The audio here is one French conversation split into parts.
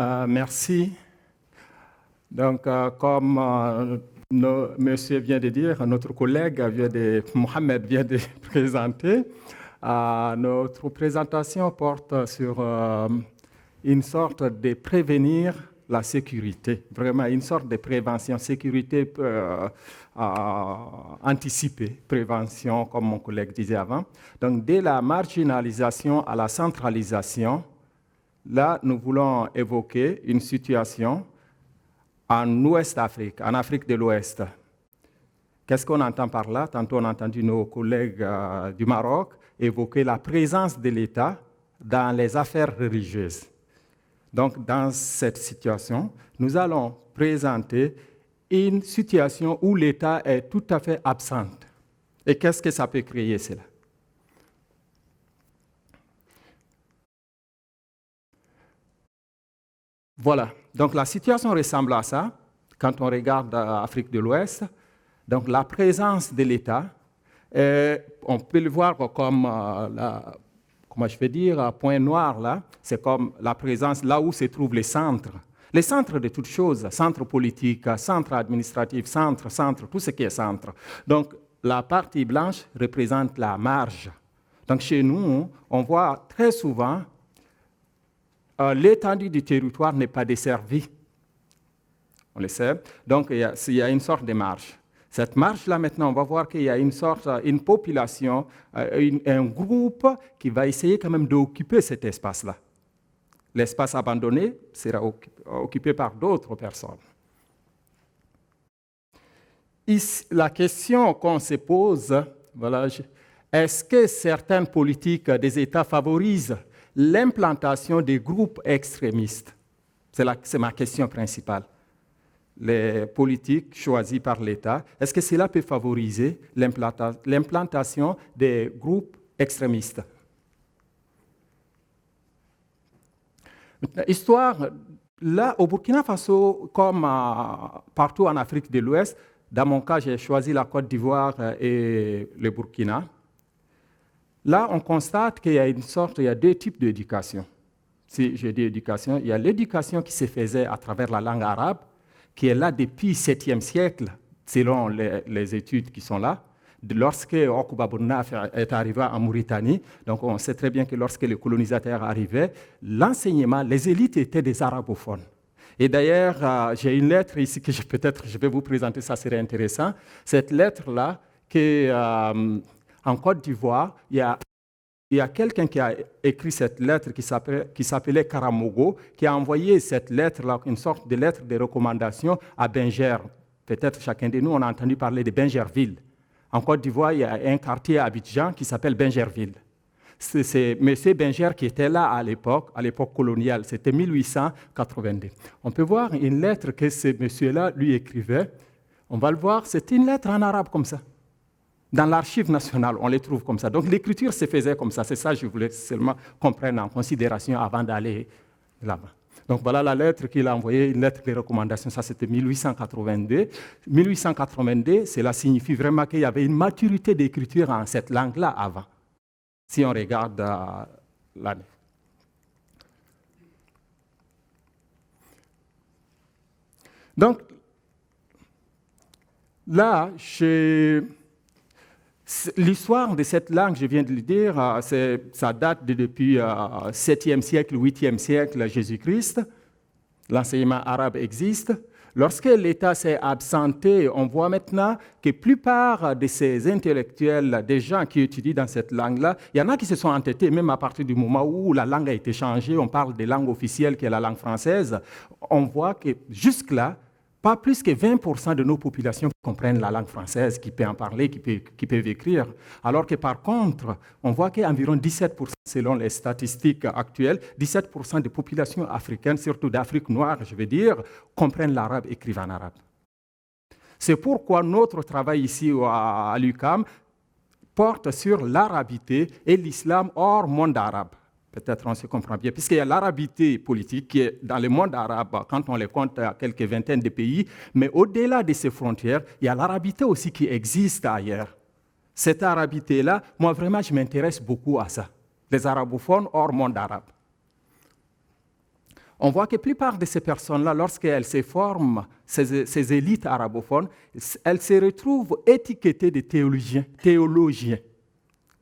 Merci. Donc, comme monsieur vient de dire, notre collègue Mohamed vient de présenter, notre présentation porte sur une sorte de prévenir la sécurité, vraiment une sorte de prévention, sécurité anticipée, prévention, comme mon collègue disait avant. Donc, dès la marginalisation à la centralisation, là, nous voulons évoquer une situation en Ouest Afrique, en Afrique de l'Ouest. Qu'est-ce qu'on entend par là? Tantôt, on a entendu nos collègues du Maroc évoquer la présence de l'État dans les affaires religieuses. Donc, dans cette situation, nous allons présenter une situation où l'État est tout à fait absent. Et qu'est-ce que ça peut créer, cela? Voilà, donc la situation ressemble à ça quand on regarde l'Afrique de l'Ouest. Donc la présence de l'État, on peut le voir comme, comment je vais dire, point noir là, c'est comme la présence là où se trouvent les centres de toutes choses, centres politiques, centres administratifs, centres, tout ce qui est centre. Donc la partie blanche représente la marge. Donc chez nous, on voit très souvent l'étendue du territoire n'est pas desservie. On le sait. Donc, il y a une sorte de marge. Cette marge-là, maintenant, on va voir qu'il y a une population, un groupe qui va essayer quand même d'occuper cet espace-là. L'espace abandonné sera occupé par d'autres personnes. Ici, la question qu'on se pose, voilà, est-ce que certaines politiques des États favorisent l'implantation des groupes extrémistes? C'est ma question principale. Les politiques choisies par l'État, est-ce que cela peut favoriser l'implantation des groupes extrémistes? Histoire, là, au Burkina Faso, comme partout en Afrique de l'Ouest, dans mon cas, j'ai choisi la Côte d'Ivoire et le Burkina. Là, on constate qu'il y a deux types d'éducation. Si je dis éducation, il y a l'éducation qui se faisait à travers la langue arabe, qui est là depuis le 7e siècle, selon les études qui sont là. Lorsque Okuba Bournaf est arrivé en Mauritanie, donc on sait très bien que lorsque les colonisateurs arrivaient, l'enseignement, les élites étaient des arabophones. Et d'ailleurs, j'ai une lettre ici que peut-être je vais vous présenter, ça serait intéressant. Cette lettre-là, en Côte d'Ivoire, il y a quelqu'un qui a écrit cette lettre qui s'appelait Karamogo, qui a envoyé cette lettre-là, une sorte de lettre de recommandation à Benger. Peut-être chacun de nous, on a entendu parler de Bengerville. En Côte d'Ivoire, il y a un quartier à Abidjan qui s'appelle Bengerville. C'est M. Benger qui était là à l'époque coloniale, c'était 1882. On peut voir une lettre que ce monsieur-là lui écrivait. On va le voir, c'est une lettre en arabe comme ça. Dans l'archive nationale, on les trouve comme ça. Donc l'écriture se faisait comme ça. C'est ça que je voulais seulement qu'on prenne en considération avant d'aller là-bas. Donc voilà la lettre qu'il a envoyée, une lettre de recommandation. Ça, c'était 1882. 1882, cela signifie vraiment qu'il y avait une maturité d'écriture en cette langue-là avant, si on regarde l'année. Donc là, l'histoire de cette langue, je viens de le dire, ça date depuis le 7e siècle, 8e siècle Jésus-Christ. L'enseignement arabe existe. Lorsque l'État s'est absenté, on voit maintenant que la plupart de ces intellectuels, des gens qui étudient dans cette langue-là, il y en a qui se sont entêtés, même à partir du moment où la langue a été changée, on parle des langues officielles qui est la langue française, on voit que jusque-là, pas plus que 20% de nos populations comprennent la langue française, qui peuvent en parler, qui peuvent écrire. Alors que par contre, on voit qu'environ 17%, selon les statistiques actuelles, 17% des populations africaines, surtout d'Afrique noire, je veux dire, comprennent l'arabe, écrivent en arabe. C'est pourquoi notre travail ici à l'UQAM porte sur l'arabité et l'islam hors monde arabe. Peut-être on se comprend bien, puisqu'il y a l'arabité politique qui est dans le monde arabe, quand on les compte à quelques vingtaines de pays, mais au-delà de ces frontières, il y a l'arabité aussi qui existe ailleurs. Cette arabité-là, moi vraiment, je m'intéresse beaucoup à ça. Les arabophones hors monde arabe. on voit que la plupart de ces personnes-là, lorsqu'elles se forment, ces élites arabophones, elles se retrouvent étiquetées de théologiens.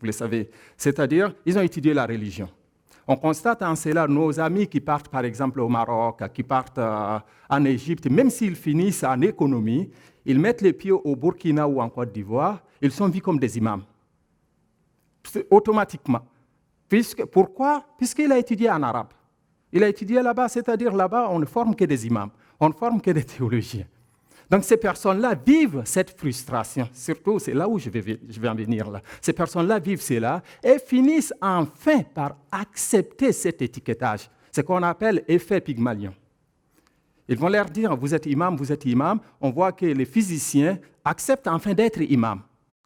Vous le savez, c'est-à-dire, ils ont étudié la religion. On constate en cela nos amis qui partent par exemple au Maroc, qui partent en Égypte, même s'ils finissent en économie, ils mettent les pieds au Burkina ou en Côte d'Ivoire, ils sont vus comme des imams. Automatiquement. Pourquoi? Puisqu'il a étudié en arabe. Il a étudié là-bas, c'est-à-dire là-bas, on ne forme que des imams, on ne forme que des théologiens. Donc ces personnes-là vivent cette frustration, surtout c'est là où je vais en venir là. Ces personnes-là vivent cela et finissent enfin par accepter cet étiquetage, ce qu'on appelle effet Pygmalion. Ils vont leur dire, vous êtes imam, on voit que les physiciens acceptent enfin d'être imam.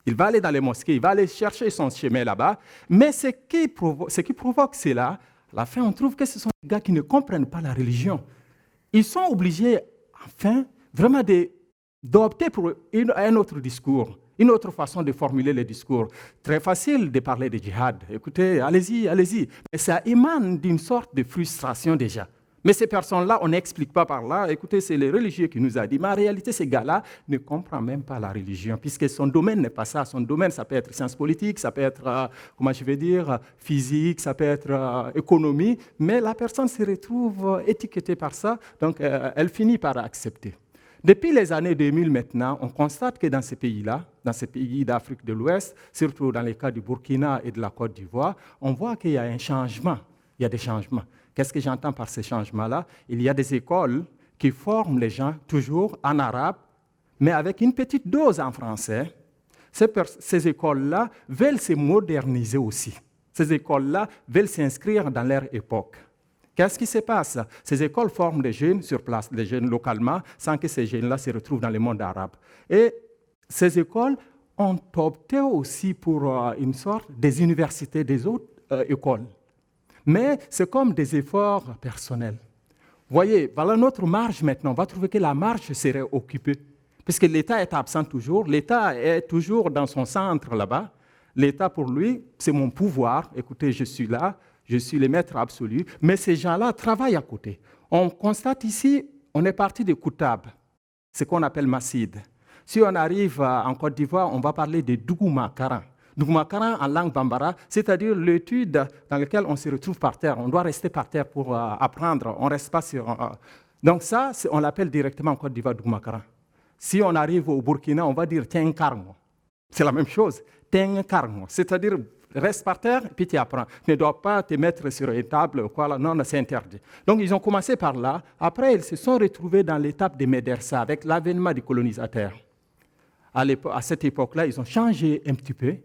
Il va aller dans les mosquées, il va aller chercher son chemin là-bas, mais ce qui provoque cela, à la fin on trouve que ce sont des gars qui ne comprennent pas la religion. Ils sont obligés, enfin, vraiment d'opter pour un autre discours, une autre façon de formuler le discours. Très facile de parler de djihad. Écoutez, allez-y. Mais ça émane d'une sorte de frustration déjà. Mais ces personnes-là, on n'explique pas par là. Écoutez, c'est les religieux qui nous a dit. Mais en réalité, ces gars-là ne comprennent même pas la religion, puisque son domaine n'est pas ça. Son domaine, ça peut être sciences politiques, ça peut être, physique, ça peut être économie. Mais la personne se retrouve étiquetée par ça, donc elle finit par accepter. Depuis les années 2000 maintenant, on constate que dans ces pays-là, dans ces pays d'Afrique de l'Ouest, surtout dans les cas du Burkina et de la Côte d'Ivoire, on voit qu'il y a un changement. Il y a des changements. Qu'est-ce que j'entends par ces changements-là? Il y a des écoles qui forment les gens toujours en arabe, mais avec une petite dose en français. Ces écoles-là veulent se moderniser aussi. Ces écoles-là veulent s'inscrire dans leur époque. Qu'est-ce qui se passe? Ces écoles forment des jeunes sur place, des jeunes localement, sans que ces jeunes-là se retrouvent dans le monde arabe. Et ces écoles ont opté aussi pour une sorte des universités des autres écoles. Mais c'est comme des efforts personnels. Voyez, voilà notre marge maintenant. On va trouver que la marge serait occupée. Puisque l'État est absent toujours, l'État est toujours dans son centre là-bas. L'État, pour lui, c'est mon pouvoir. Écoutez, je suis là. Je suis le maître absolu, mais ces gens-là travaillent à côté. On constate ici, on est parti de Koutab, ce qu'on appelle Massid. Si on arrive en Côte d'Ivoire, on va parler de Dougouma Karan. Dougouma Karan en langue bambara, c'est-à-dire l'étude dans laquelle on se retrouve par terre. On doit rester par terre pour apprendre, on ne reste pas sur... Donc ça, on l'appelle directement en Côte d'Ivoire Dougouma Karan. Si on arrive au Burkina, on va dire Tenkarmo. C'est la même chose, Tenkarmo, c'est-à-dire... Reste par terre, puis tu apprends. Tu ne dois pas te mettre sur une table, quoi, non, c'est interdit. Donc, ils ont commencé par là. Après, ils se sont retrouvés dans l'étape des Médersa, avec l'avènement des colonisateurs. À cette époque-là, ils ont changé un petit peu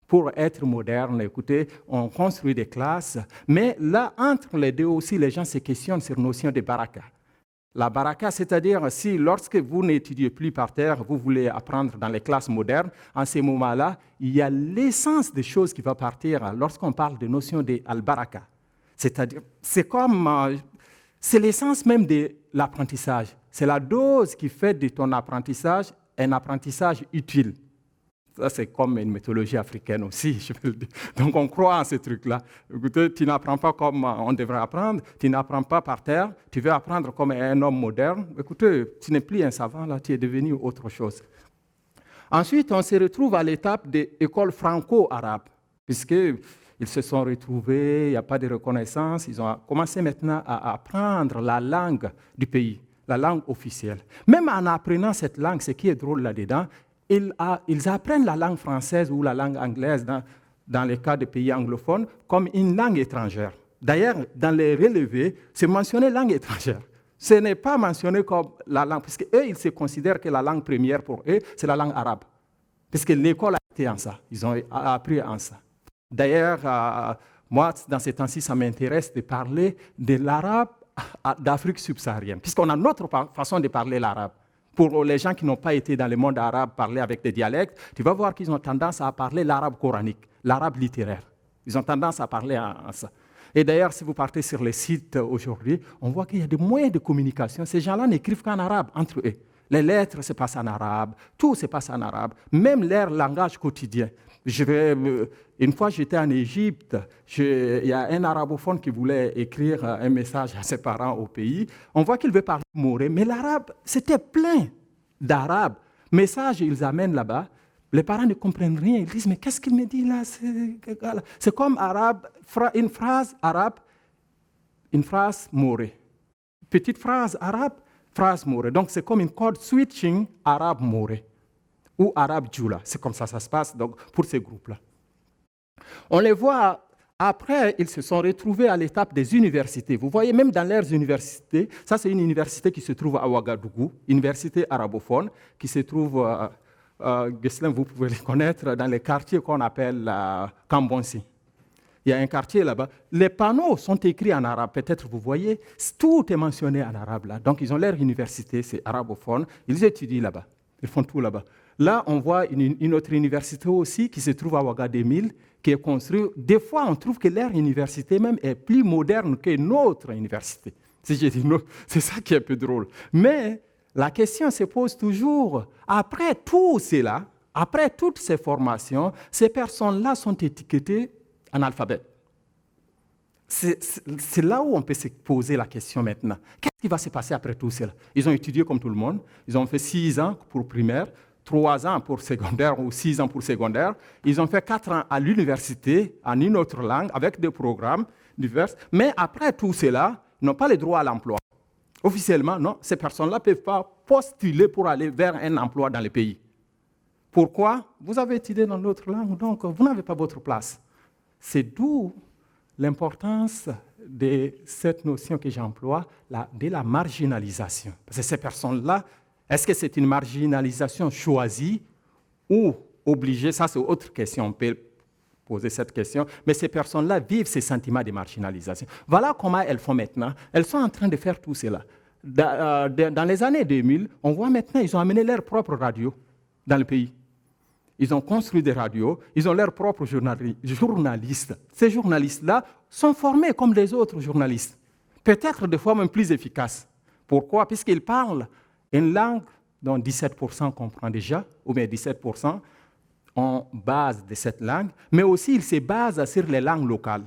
pour être modernes. Écoutez, on construit des classes. Mais là, entre les deux aussi, les gens se questionnent sur la notion de baraka. La baraka, c'est-à-dire si lorsque vous n'étudiez plus par terre, vous voulez apprendre dans les classes modernes, en ces moments-là, il y a l'essence des choses qui va partir lorsqu'on parle de notion de al-baraka. C'est-à-dire, c'est l'essence même de l'apprentissage. C'est la dose qui fait de ton apprentissage un apprentissage utile. Ça, c'est comme une mythologie africaine aussi, je peux le dire. Donc, on croit en ces trucs-là. Écoutez, tu n'apprends pas comme on devrait apprendre, tu n'apprends pas par terre, tu veux apprendre comme un homme moderne. Écoutez, tu n'es plus un savant, là, tu es devenu autre chose. Ensuite, on se retrouve à l'étape des écoles franco-arabes, puisqu'ils se sont retrouvés, il n'y a pas de reconnaissance, ils ont commencé maintenant à apprendre la langue du pays, la langue officielle. Même en apprenant cette langue, ce qui est drôle là-dedans, ils apprennent la langue française ou la langue anglaise dans les cas de pays anglophones comme une langue étrangère. D'ailleurs, dans les relevés, c'est mentionné langue étrangère. Ce n'est pas mentionné comme la langue, parce qu'eux, ils se considèrent que la langue première pour eux, c'est la langue arabe. Parce que l'école a été en ça, ils ont appris en ça. D'ailleurs, moi, dans ces temps-ci, ça m'intéresse de parler de l'arabe d'Afrique subsaharienne, puisqu'on a notre façon de parler l'arabe. Pour les gens qui n'ont pas été dans le monde arabe parler avec des dialectes, tu vas voir qu'ils ont tendance à parler l'arabe coranique, l'arabe littéraire. Ils ont tendance à parler en ça. Et d'ailleurs, si vous partez sur les sites aujourd'hui, on voit qu'il y a des moyens de communication. Ces gens-là n'écrivent qu'en arabe entre eux. Les lettres se passent en arabe, tout se passe en arabe, même leur langage quotidien. Une fois, j'étais en Égypte, il y a un arabophone qui voulait écrire un message à ses parents au pays. On voit qu'il veut parler moré, mais l'arabe, c'était plein d'arabes. Message, ils amènent là-bas. Les parents ne comprennent rien. Ils disent, mais qu'est-ce qu'il me dit là? C'est comme arabe, une phrase arabe, une phrase morée. Petite phrase arabe, phrase morée. Donc, c'est comme une code switching arabe-morée ou arabe-djoula. C'est comme ça se passe donc, pour ces groupes-là. On les voit, après, ils se sont retrouvés à l'étape des universités. Vous voyez, même dans leurs universités, ça c'est une université qui se trouve à Ouagadougou, université arabophone, qui se trouve, Ghislain, vous pouvez les connaître, dans les quartiers qu'on appelle Kambonsi. Il y a un quartier là-bas. Les panneaux sont écrits en arabe, peut-être vous voyez, tout est mentionné en arabe là. Donc ils ont leur université, c'est arabophone, ils étudient là-bas, ils font tout là-bas. Là, on voit une autre université aussi qui se trouve à Ouagademil, qui est construite. Des fois, on trouve que leur université même est plus moderne que notre université. Si je dis c'est ça qui est un peu drôle. Mais la question se pose toujours, après tout cela, après toutes ces formations, ces personnes-là sont étiquetées analphabètes. C'est là où on peut se poser la question maintenant. Qu'est-ce qui va se passer après tout cela? Ils ont étudié comme tout le monde. Ils ont fait 6 ans pour primaire, 3 ans pour secondaire ou 6 ans pour secondaire. Ils ont fait 4 ans à l'université en une autre langue avec des programmes divers. Mais après tout cela, ils n'ont pas le droit à l'emploi. Officiellement, non, ces personnes-là ne peuvent pas postuler pour aller vers un emploi dans le pays. Pourquoi? Vous avez étudié dans l'autre langue, donc vous n'avez pas votre place. C'est d'où l'importance de cette notion que j'emploie, de la marginalisation. Parce que ces personnes-là, est-ce que c'est une marginalisation choisie ou obligée? Ça, c'est autre question. On peut poser cette question. Mais ces personnes-là vivent ces sentiments de marginalisation. Voilà comment elles font maintenant. Elles sont en train de faire tout cela. Dans les années 2000, on voit maintenant, ils ont amené leur propre radio dans le pays. Ils ont construit des radios, ils ont leurs propres journalistes. Ces journalistes-là sont formés comme les autres journalistes, peut-être des fois même plus efficaces. Pourquoi? Puisqu'ils parlent une langue dont 17% comprend déjà, ou bien 17% en base de cette langue, mais aussi ils se basent sur les langues locales.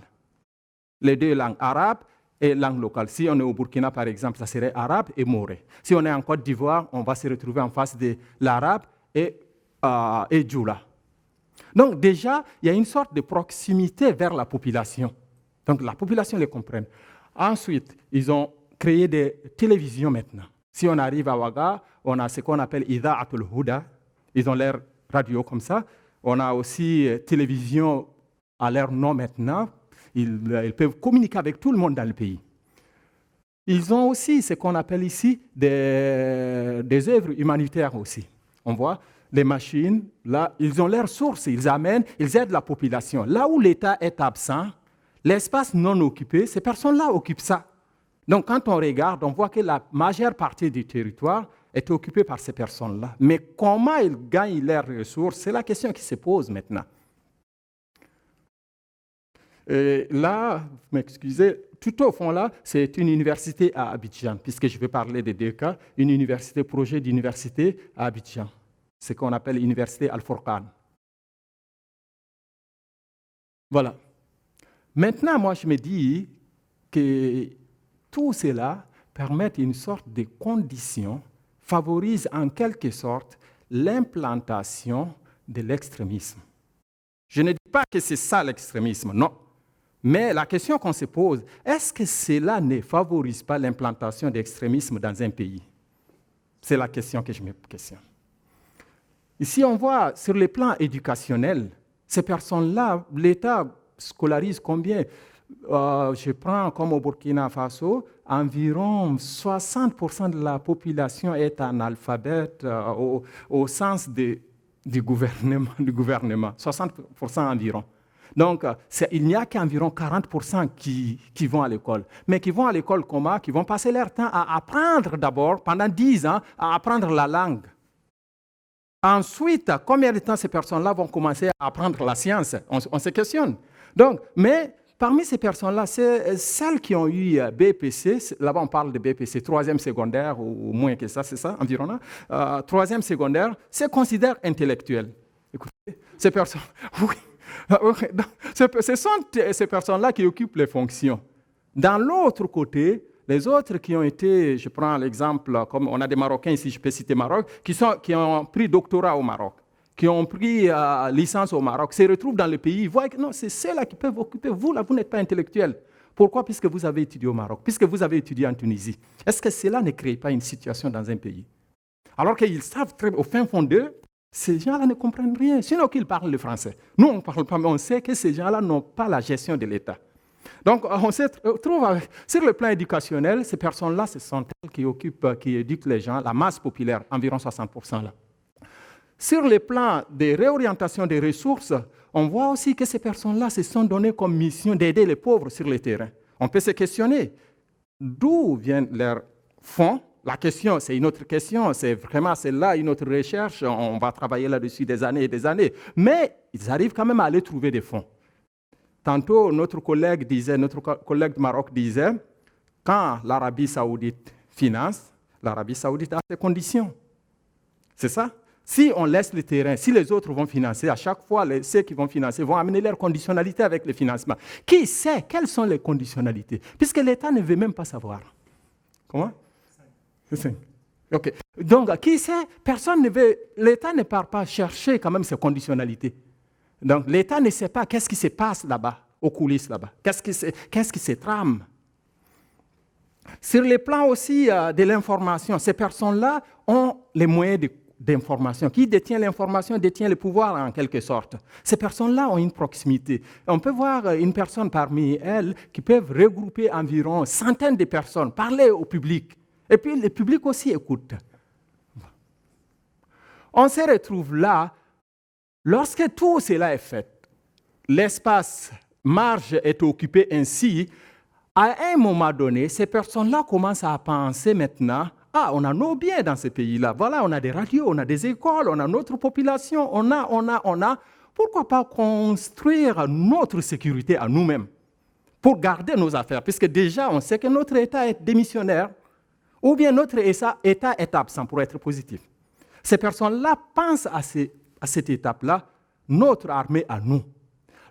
Les deux langues, arabe et langue locale. Si on est au Burkina, par exemple, ça serait arabe et moré. Si on est en Côte d'Ivoire, on va se retrouver en face de l'arabe et djoula. Donc déjà, il y a une sorte de proximité vers la population. Donc la population les comprend. Ensuite, ils ont créé des télévisions maintenant. Si on arrive à Ouaga, on a ce qu'on appelle Ida'atul Huda. Ils ont leur radio comme ça. On a aussi télévision à leur nom maintenant. Ils peuvent communiquer avec tout le monde dans le pays. Ils ont aussi ce qu'on appelle ici des œuvres humanitaires aussi. On voit les machines, là, ils ont leurs sources, ils amènent, ils aident la population. Là où l'État est absent, l'espace non occupé, ces personnes-là occupent ça. Donc quand on regarde, on voit que la majeure partie du territoire est occupée par ces personnes-là. Mais comment ils gagnent leurs ressources, c'est la question qui se pose maintenant. Et là, vous m'excusez, tout au fond là, c'est une université à Abidjan, puisque je vais parler des deux cas, une université, projet d'université à Abidjan. Ce qu'on appelle l'université Al-Furqan. Voilà. Maintenant, moi, je me dis que tout cela permet une sorte de condition, favorise en quelque sorte l'implantation de l'extrémisme. Je ne dis pas que c'est ça l'extrémisme, non. Mais la question qu'on se pose, est-ce que cela ne favorise pas l'implantation d'extrémisme dans un pays? C'est la question que je me questionne. Ici, on voit sur le plan éducationnel, ces personnes-là, l'État scolarise combien? Je prends comme au Burkina Faso, environ 60% de la population est analphabète au sens du gouvernement, 60% environ. Donc, il n'y a qu'environ 40% qui vont à l'école. Mais qui vont à l'école comment? Qui vont passer leur temps à apprendre d'abord, pendant 10 ans, à apprendre la langue. Ensuite, combien de temps ces personnes-là vont commencer à apprendre la science? On se questionne. Donc, mais parmi ces personnes-là, c'est celles qui ont eu BPC, là-bas on parle de BPC, 3e secondaire ou moins que ça, c'est ça, environ. 3e secondaire, se considèrent intellectuels. Écoutez, Ces personnes, oui, ce sont ces personnes-là qui occupent les fonctions. Dans l'autre côté, les autres qui ont été, je prends l'exemple, comme on a des Marocains ici, je peux citer Maroc, qui ont pris doctorat au Maroc, qui ont pris licence au Maroc, se retrouvent dans le pays, ils voient que non, c'est ceux-là qui peuvent occuper. Vous, là, vous n'êtes pas intellectuel. Pourquoi? Puisque vous avez étudié au Maroc, puisque vous avez étudié en Tunisie. Est-ce que cela ne crée pas une situation dans un pays? Alors qu'ils savent très au fin fond d'eux, ces gens-là ne comprennent rien, sinon qu'ils parlent le français. Nous, on ne parle pas, mais on sait que ces gens-là n'ont pas la gestion de l'État. Donc, on se trouve sur le plan éducationnel, ces personnes-là, ce sont elles qui éduquent les gens, la masse populaire, environ 60%. Là. Sur le plan de réorientation des ressources, on voit aussi que ces personnes-là se sont données comme mission d'aider les pauvres sur le terrain. On peut se questionner d'où viennent leurs fonds. La question, c'est une autre question, c'est là une autre recherche, on va travailler là-dessus des années et des années. Mais ils arrivent quand même à aller trouver des fonds. Tantôt, notre collègue du Maroc disait, quand l'Arabie saoudite finance, l'Arabie saoudite a ses conditions. C'est ça? Si on laisse le terrain, si les autres vont financer, à chaque fois, ceux qui vont financer vont amener leurs conditionnalités avec le financement. Qui sait quelles sont les conditionnalités? Puisque l'État ne veut même pas savoir. Comment? 5. OK. Donc, qui sait? Personne ne veut. L'État ne part pas chercher quand même ces conditionnalités. Donc, l'État ne sait pas qu'est-ce qui se passe là-bas, aux coulisses là-bas. Qu'est-ce qui se trame? Sur le plan aussi de l'information, ces personnes-là ont les moyens d'information. Qui détient l'information détient le pouvoir en quelque sorte. Ces personnes-là ont une proximité. On peut voir une personne parmi elles qui peuvent regrouper environ centaines de personnes, parler au public. Et puis le public aussi écoute. On se retrouve là, lorsque tout cela est fait, l'espace marge est occupé ainsi, à un moment donné, ces personnes-là commencent à penser maintenant, ah, on a nos biens dans ces pays-là, voilà, on a des radios, on a des écoles, on a notre population, on a, pourquoi pas construire notre sécurité à nous-mêmes pour garder nos affaires, puisque déjà on sait que notre État est démissionnaire, ou bien notre État est absent pour être positif. Ces personnes-là pensent à cette étape-là, notre armée à nous.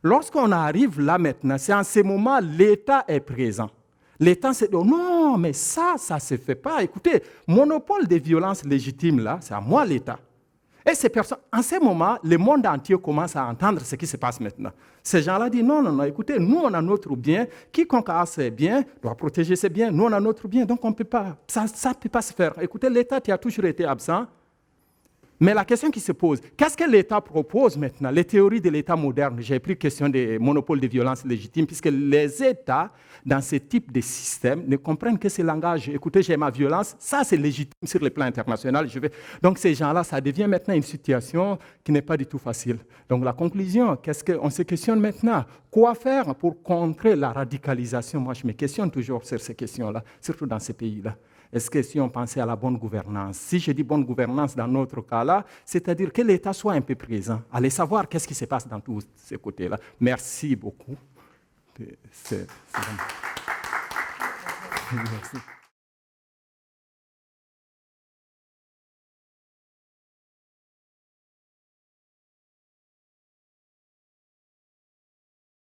Lorsqu'on arrive là maintenant, c'est en ce moment l'État est présent. L'État se dit, non, mais ça ne se fait pas. Écoutez, monopole des violences légitimes, là, c'est à moi l'État. Et ces personnes, en ce moment, le monde entier commence à entendre ce qui se passe maintenant. Ces gens-là disent, non, écoutez, nous, on a notre bien. Quiconque a ses biens doit protéger ses biens. Nous, on a notre bien, donc on peut pas, ça ne peut pas se faire. Écoutez, l'État qui a toujours été absent. Mais la question qui se pose, qu'est-ce que l'État propose maintenant? Les théories de l'État moderne, j'ai pris question des monopoles de violence légitime, puisque les États, dans ce type de système, ne comprennent que ce langage. Écoutez, j'ai ma violence, ça c'est légitime sur le plan international. Donc ces gens-là, ça devient maintenant une situation qui n'est pas du tout facile. Donc la conclusion, on se questionne maintenant, quoi faire pour contrer la radicalisation? Moi, je me questionne toujours sur ces questions-là, surtout dans ces pays-là. Est-ce que si on pensait à la bonne gouvernance, si je dis bonne gouvernance dans notre cas-là, c'est-à-dire que l'État soit un peu présent, aller savoir qu'est-ce qui se passe dans tous ces côtés-là. Merci beaucoup. Merci.